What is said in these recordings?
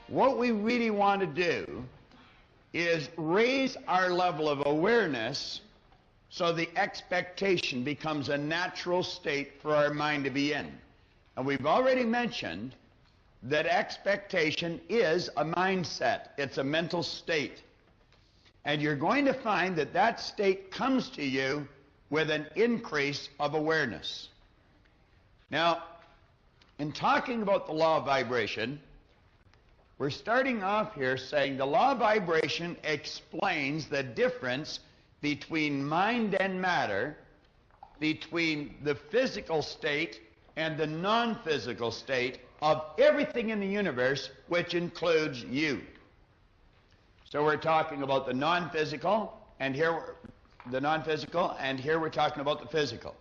what we really want to do is raise our level of awareness so the expectation becomes a natural state for our mind to be in. And we've already mentioned that expectation is a mindset. It's a mental state. And you're going to find that that state comes to you with an increase of awareness. Now, in talking about the law of vibration, we're starting off here saying the law of vibration explains the difference between mind and matter, between the physical state and the non-physical state of everything in the universe, which includes you. So we're talking about the non-physical, and here we're talking about the physical.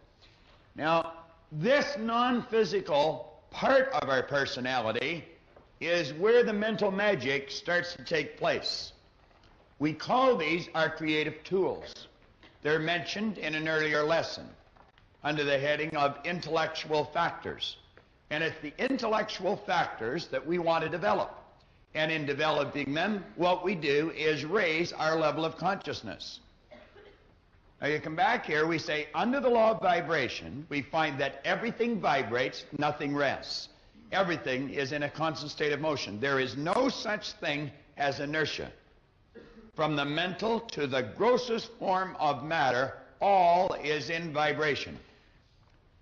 Now, this non-physical part of our personality is where the mental magic starts to take place. We call these our creative tools. They're mentioned in an earlier lesson under the heading of intellectual factors. And it's the intellectual factors that we want to develop. And in developing them, what we do is raise our level of consciousness. Now you come back here, we say under the law of vibration, we find that everything vibrates, nothing rests. Everything is in a constant state of motion. There is no such thing as inertia. From the mental to the grossest form of matter, all is in vibration.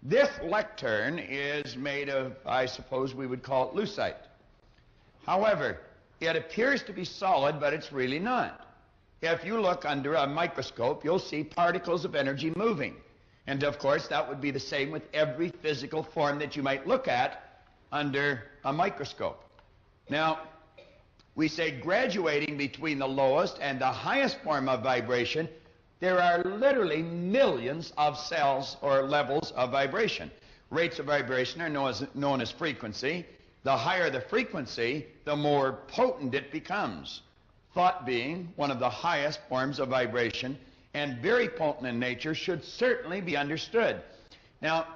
This lectern is made of, I suppose we would call it lucite. However, it appears to be solid, but it's really not. If you look under a microscope, you'll see particles of energy moving. And of course, that would be the same with every physical form that you might look at under a microscope. Now, we say graduating between the lowest and the highest form of vibration, there are literally millions of cells or levels of vibration. Rates of vibration are known as frequency. The higher the frequency, the more potent it becomes. Thought being one of the highest forms of vibration and very potent in nature should certainly be understood. Now,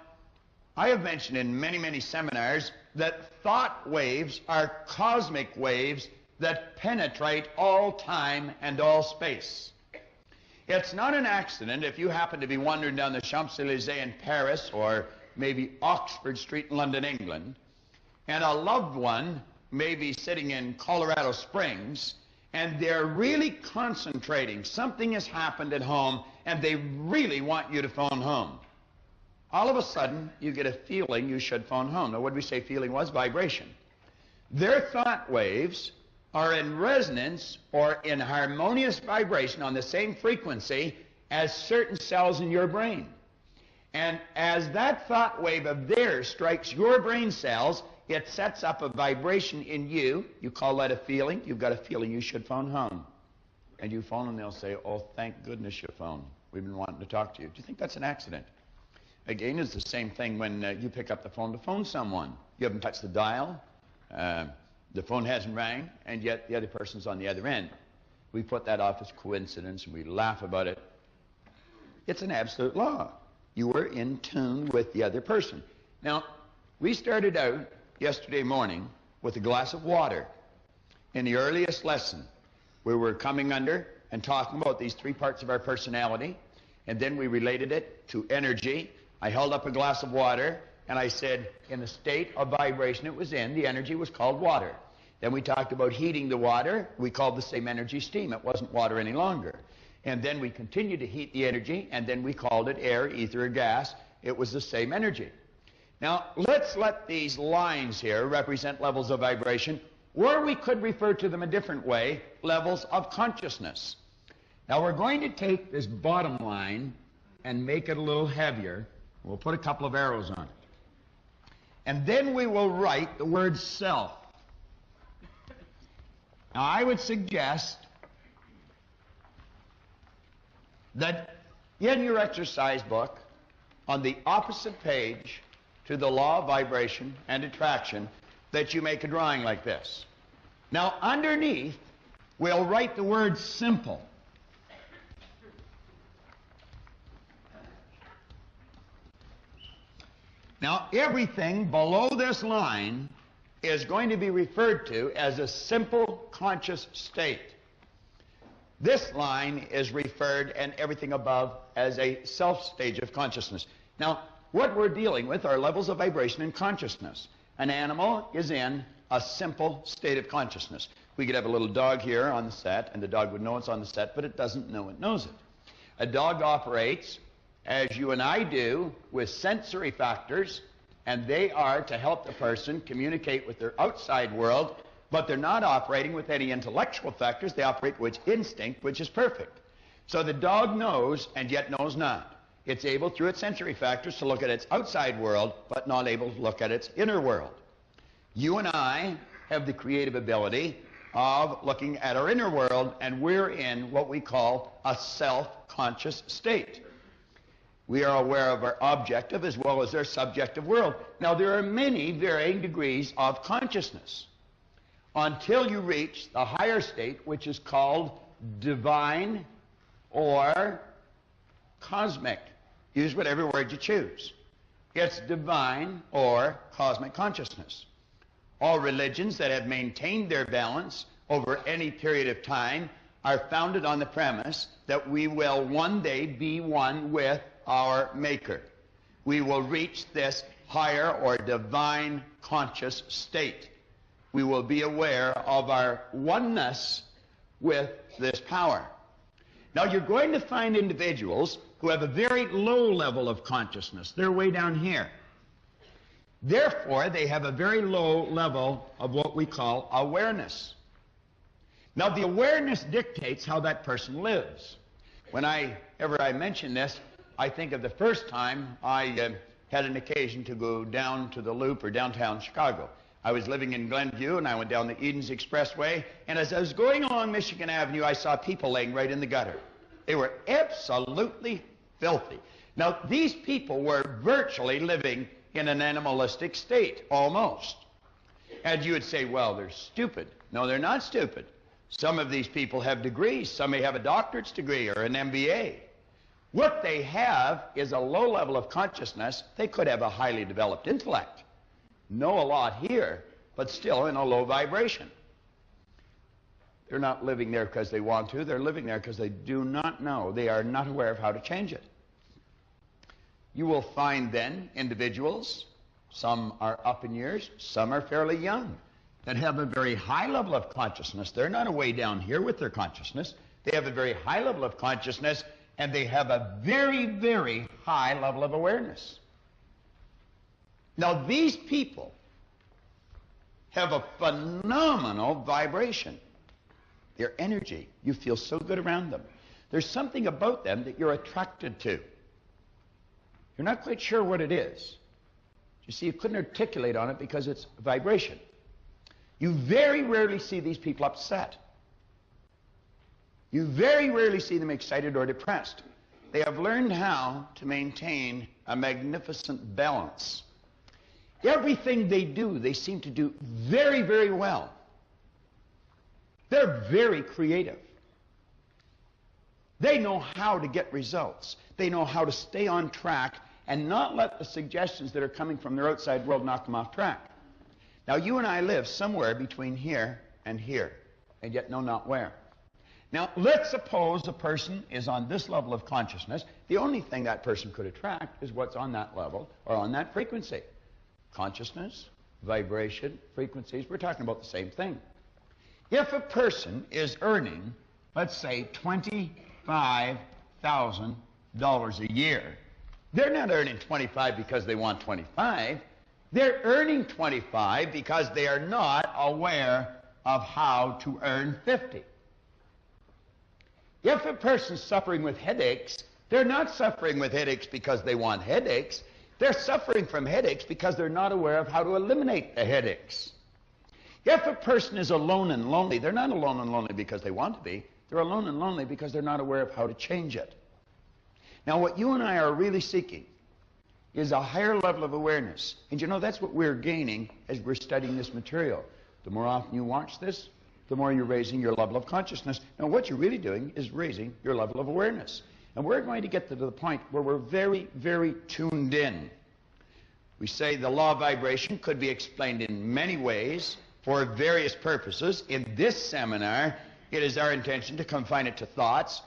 I have mentioned in many, many seminars that thought waves are cosmic waves that penetrate all time and all space. It's not an accident if you happen to be wandering down the Champs-Élysées in Paris or maybe Oxford Street in London, England, and a loved one may be sitting in Colorado Springs, and they're really concentrating. Something has happened at home, and they really want you to phone home. All of a sudden, you get a feeling you should phone home. Now, what did we say feeling was? Vibration. Their thought waves are in resonance or in harmonious vibration on the same frequency as certain cells in your brain. And as that thought wave of theirs strikes your brain cells, it sets up a vibration in you. You call that a feeling. You've got a feeling you should phone home. And you phone and they'll say, oh, thank goodness you phoned. We've been wanting to talk to you. Do you think that's an accident? Again, it's the same thing when you pick up the phone to phone someone. You haven't touched the dial. The phone hasn't rang, and yet the other person's on the other end. We put that off as coincidence, and we laugh about it. It's an absolute law. You were in tune with the other person. Now, we started out yesterday morning with a glass of water. In the earliest lesson, we were coming under and talking about these three parts of our personality, and then we related it to energy. I held up a glass of water, and I said, in the state of vibration it was in, the energy was called water. Then we talked about heating the water. We called the same energy steam. It wasn't water any longer. And then we continued to heat the energy, and then we called it air, ether, or gas. It was the same energy. Now, let's let these lines here represent levels of vibration, or we could refer to them a different way, levels of consciousness. Now, we're going to take this bottom line and make it a little heavier. We'll put a couple of arrows on it. And then we will write the word self. Now, I would suggest that in your exercise book, on the opposite page to the law of vibration and attraction, that you make a drawing like this. Now, underneath, we'll write the word simple. Now, everything below this line is going to be referred to as a simple conscious state. This line is referred, and everything above, as a self stage of consciousness. Now, what we're dealing with are levels of vibration in consciousness. An animal is in a simple state of consciousness. We could have a little dog here on the set, and the dog would know it's on the set, but it doesn't know it knows it. A dog operates, as you and I do, with sensory factors, and they are to help the person communicate with their outside world, but they're not operating with any intellectual factors. They operate with instinct, which is perfect. So the dog knows, and yet knows not. It's able, through its sensory factors, to look at its outside world, but not able to look at its inner world. You and I have the creative ability of looking at our inner world, and we're in what we call a self-conscious state. We are aware of our objective as well as our subjective world. Now, there are many varying degrees of consciousness until you reach the higher state, which is called divine or cosmic. Use whatever word you choose. It's divine or cosmic consciousness. All religions that have maintained their balance over any period of time are founded on the premise that we will one day be one with our Maker. We will reach this higher or divine conscious state. We will be aware of our oneness with this power. Now, you're going to find individuals who have a very low level of consciousness. They're way down here. Therefore, they have a very low level of what we call awareness. Now, the awareness dictates how that person lives. Whenever I mention this, I think of the first time I had an occasion to go down to the Loop or downtown Chicago. I was living in Glenview, and I went down the Edens Expressway, and as I was going along Michigan Avenue, I saw people laying right in the gutter. They were absolutely filthy. Now, these people were virtually living in an animalistic state, almost. And you would say, well, they're stupid. No, they're not stupid. Some of these people have degrees. Some may have a doctorate's degree or an MBA. What they have is a low level of consciousness. They could have a highly developed intellect. Know a lot here, but still in a low vibration. They're not living there because they want to. They're living there because they do not know. They are not aware of how to change it. You will find then individuals, some are up in years, some are fairly young, that have a very high level of consciousness. They're not way down here with their consciousness. They have a very high level of consciousness, and they have a very, very high level of awareness. Now, these people have a phenomenal vibration. Their energy, you feel so good around them. There's something about them that you're attracted to. You're not quite sure what it is. You see, you couldn't articulate on it because it's vibration. You very rarely see these people upset. You very rarely see them excited or depressed. They have learned how to maintain a magnificent balance. Everything they do, they seem to do very, very well. They're very creative. They know how to get results. They know how to stay on track and not let the suggestions that are coming from their outside world knock them off track. Now, you and I live somewhere between here, and yet know not where. Now, let's suppose a person is on this level of consciousness. The only thing that person could attract is what's on that level or on that frequency. Consciousness, vibration, frequencies, we're talking about the same thing. If a person is earning, let's say, $25,000 a year, they're not earning 25 because they want 25. They're earning 25 because they are not aware of how to earn 50. If a person's suffering with headaches, they're not suffering with headaches because they want headaches. They're suffering from headaches because they're not aware of how to eliminate the headaches. If a person is alone and lonely, they're not alone and lonely because they want to be. They're alone and lonely because they're not aware of how to change it. Now, what you and I are really seeking is a higher level of awareness. And you know, that's what we're gaining as we're studying this material. The more often you watch this, the more you're raising your level of consciousness. Now, what you're really doing is raising your level of awareness. And we're going to get to the point where we're very, very tuned in. We say the law of vibration could be explained in many ways for various purposes. In this seminar, it is our intention to confine it to thoughts,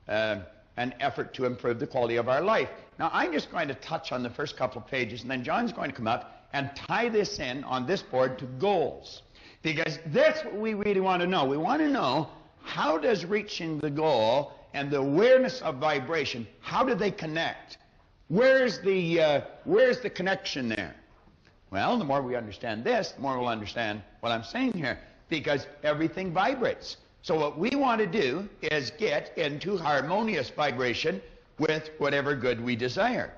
an effort to improve the quality of our life. Now, I'm just going to touch on the first couple of pages, and then John's going to come up and tie this in on this board to goals. Because that's what we really want to know. We want to know, how does reaching the goal and the awareness of vibration, how do they connect? Where's the connection there? Well, the more we understand this, the more we'll understand what I'm saying here, because everything vibrates. So what we want to do is get into harmonious vibration with whatever good we desire.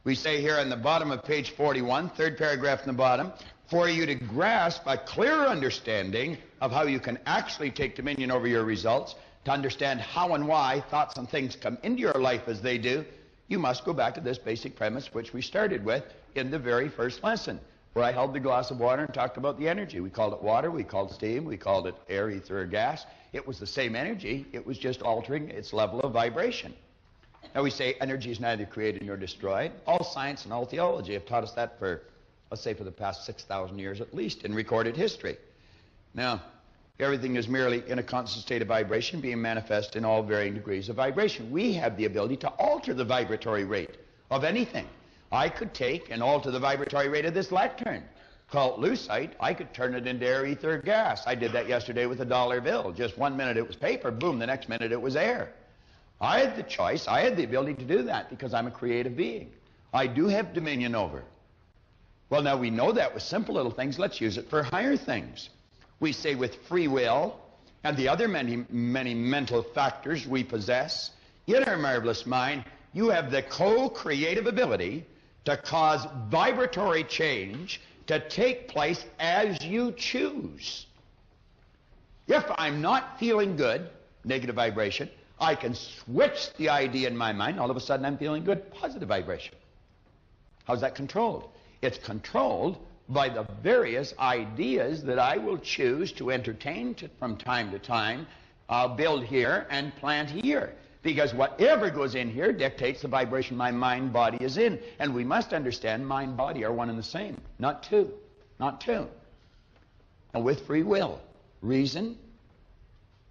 We say here on the bottom of page 41, third paragraph from the bottom, for you to grasp a clear understanding of how you can actually take dominion over your results, to understand how and why thoughts and things come into your life as they do, you must go back to this basic premise which we started with in the very first lesson, where I held the glass of water and talked about the energy. We called it water, we called steam, we called it air, ether, or gas. It was the same energy, it was just altering its level of vibration. Now we say energy is neither created nor destroyed. All science and all theology have taught us that for, let's say, for the past 6,000 years at least in recorded history. Now, everything is merely in a constant state of vibration, being manifest in all varying degrees of vibration. We have the ability to alter the vibratory rate of anything. I could take and alter the vibratory rate of this lectern. Call it lucite. I could turn it into air, ether, or gas. I did that yesterday with a dollar bill. Just 1 minute it was paper, boom, the next minute it was air. I had the choice, I had the ability to do that because I'm a creative being. I do have dominion over. Well, now we know that with simple little things. Let's use it for higher things. We say with free will and the other many mental factors we possess, in our marvelous mind, you have the co-creative ability to cause vibratory change to take place as you choose. If I'm not feeling good, negative vibration, I can switch the idea in my mind. All of a sudden I'm feeling good, positive vibration. How's that controlled? It's controlled by the various ideas that I will choose to entertain from time to time. I'll build here and plant here. Because whatever goes in here dictates the vibration my mind body is in. And we must understand mind body are one and the same, not two. Not two. And with free will, reason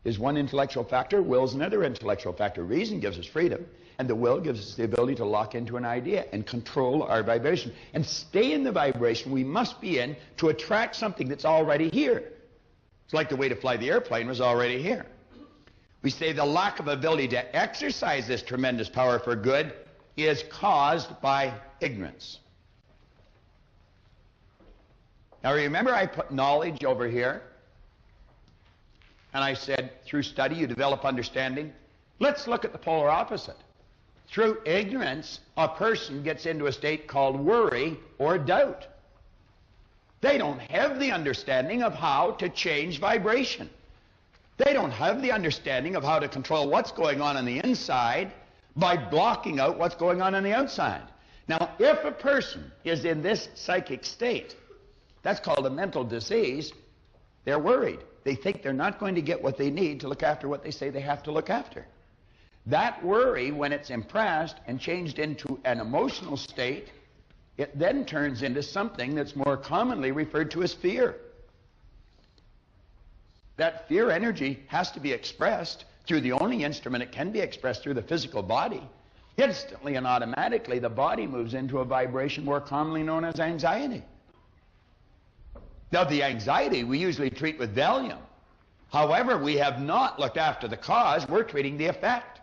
is one intellectual factor, will is another intellectual factor. Reason gives us freedom, and the will gives us the ability to lock into an idea and control our vibration. And stay in the vibration we must be in to attract something that's already here. It's like the way to fly the airplane was already here. We say the lack of ability to exercise this tremendous power for good is caused by ignorance. Now remember I put knowledge over here, and I said through study you develop understanding. Let's look at the polar opposite. Through ignorance, a person gets into a state called worry or doubt. They don't have the understanding of how to change vibration. They don't have the understanding of how to control what's going on the inside by blocking out what's going on the outside. Now, if a person is in this psychic state, that's called a mental disease, they're worried. They think they're not going to get what they need to look after what they say they have to look after. That worry, when it's impressed and changed into an emotional state, it then turns into something that's more commonly referred to as fear. That fear energy has to be expressed through the only instrument it can be expressed through, the physical body. Instantly and automatically, the body moves into a vibration more commonly known as anxiety. Now, the anxiety we usually treat with Valium. However, we have not looked after the cause, we're treating the effect.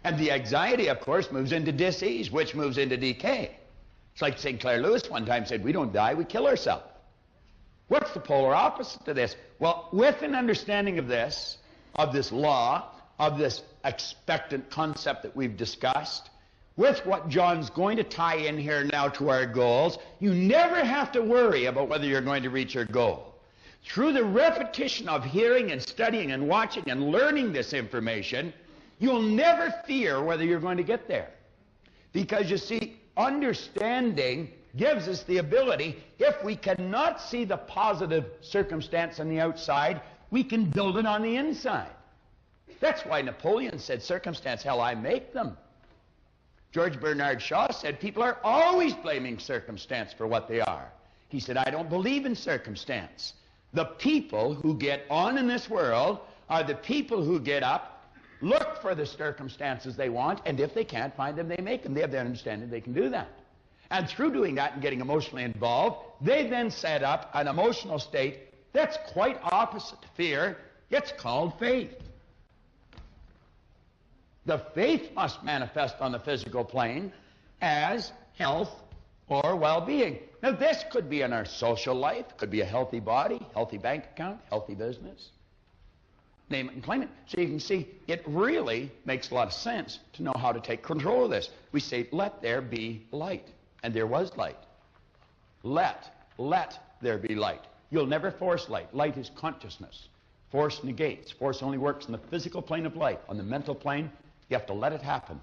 And the anxiety, of course, moves into disease, which moves into decay. It's like St. Clair Lewis one time said, we don't die, we kill ourselves. What's the polar opposite to this? Well, with an understanding of this law, of this expectant concept that we've discussed, with what John's going to tie in here now to our goals, you never have to worry about whether you're going to reach your goal. Through the repetition of hearing and studying and watching and learning this information, you'll never fear whether you're going to get there. Because you see, understanding gives us the ability, if we cannot see the positive circumstance on the outside, we can build it on the inside. That's why Napoleon said, circumstance, hell, I make them. George Bernard Shaw said people are always blaming circumstance for what they are. He said, I don't believe in circumstance. The people who get on in this world are the people who get up, look for the circumstances they want, and if they can't find them, they make them. They have the understanding they can do that. And through doing that and getting emotionally involved, they then set up an emotional state that's quite opposite to fear. It's called faith. The faith must manifest on the physical plane as health or well-being. Now, this could be in our social life, could be a healthy body, healthy bank account, healthy business. Name it and claim it. So you can see, it really makes a lot of sense to know how to take control of this. We say, let there be light. And there was light. Let there be light. You'll never force light. Light is consciousness. Force negates. Force only works in the physical plane of light. On the mental plane, you have to let it happen.